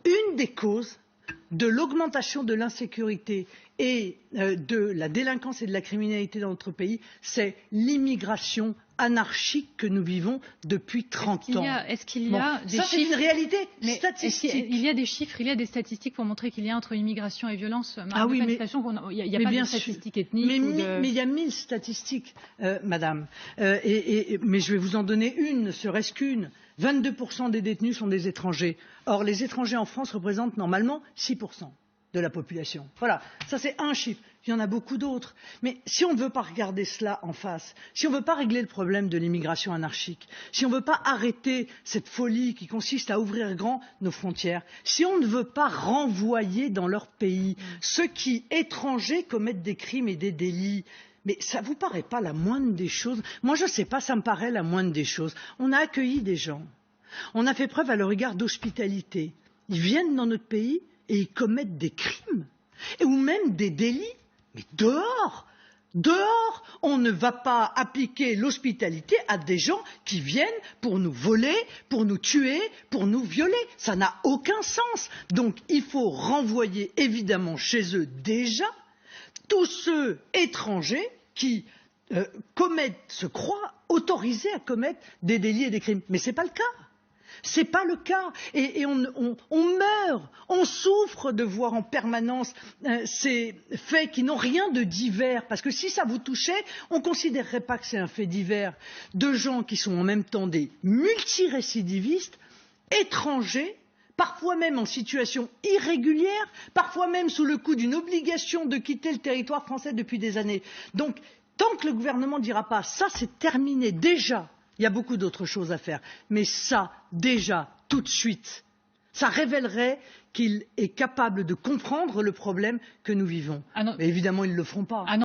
une des causes de l'augmentation de l'insécurité et de la délinquance et de la criminalité dans notre pays, c'est l'immigration anarchique que nous vivons depuis 30 ans. Est-ce qu'il y a des chiffres? Ça, c'est une réalité statistique. Il y a des chiffres, il y a des statistiques pour montrer qu'il y a entre immigration et violence. Ah oui, mais il n'y a pas de statistiques ethniques. Mais il y a 1000 statistiques, madame. Mais je vais vous en donner une, ne serait-ce qu'une. 22% des détenus sont des étrangers. Or, les étrangers en France représentent normalement 6% de la population. Voilà, ça c'est un chiffre. Il y en a beaucoup d'autres. Mais si on ne veut pas regarder cela en face, si on ne veut pas régler le problème de l'immigration anarchique, si on ne veut pas arrêter cette folie qui consiste à ouvrir grand nos frontières, si on ne veut pas renvoyer dans leur pays ceux qui, étrangers, commettent des crimes et des délits, mais ça ne vous paraît pas la moindre des choses? Moi, je ne sais pas, ça me paraît la moindre des choses. On a accueilli des gens. On a fait preuve à leur égard d'hospitalité. Ils viennent dans notre pays et ils commettent des crimes, ou même des délits. Mais dehors, on ne va pas appliquer l'hospitalité à des gens qui viennent pour nous voler, pour nous tuer, pour nous violer. Ça n'a aucun sens. Donc, il faut renvoyer évidemment chez eux déjà tous ceux étrangers qui se croient autorisés à commettre des délits et des crimes. Mais ce n'est pas le cas. Ce n'est pas le cas. Et on meurt, on souffre de voir en permanence ces faits qui n'ont rien de divers. Parce que si ça vous touchait, on ne considérerait pas que c'est un fait divers de gens qui sont en même temps des multirécidivistes, étrangers, parfois même en situation irrégulière, parfois même sous le coup d'une obligation de quitter le territoire français depuis des années. Donc, tant que le gouvernement ne dira pas « ça c'est terminé déjà », il y a beaucoup d'autres choses à faire. Mais ça, déjà, tout de suite, ça révélerait qu'il est capable de comprendre le problème que nous vivons. Mais évidemment, ils ne le feront pas.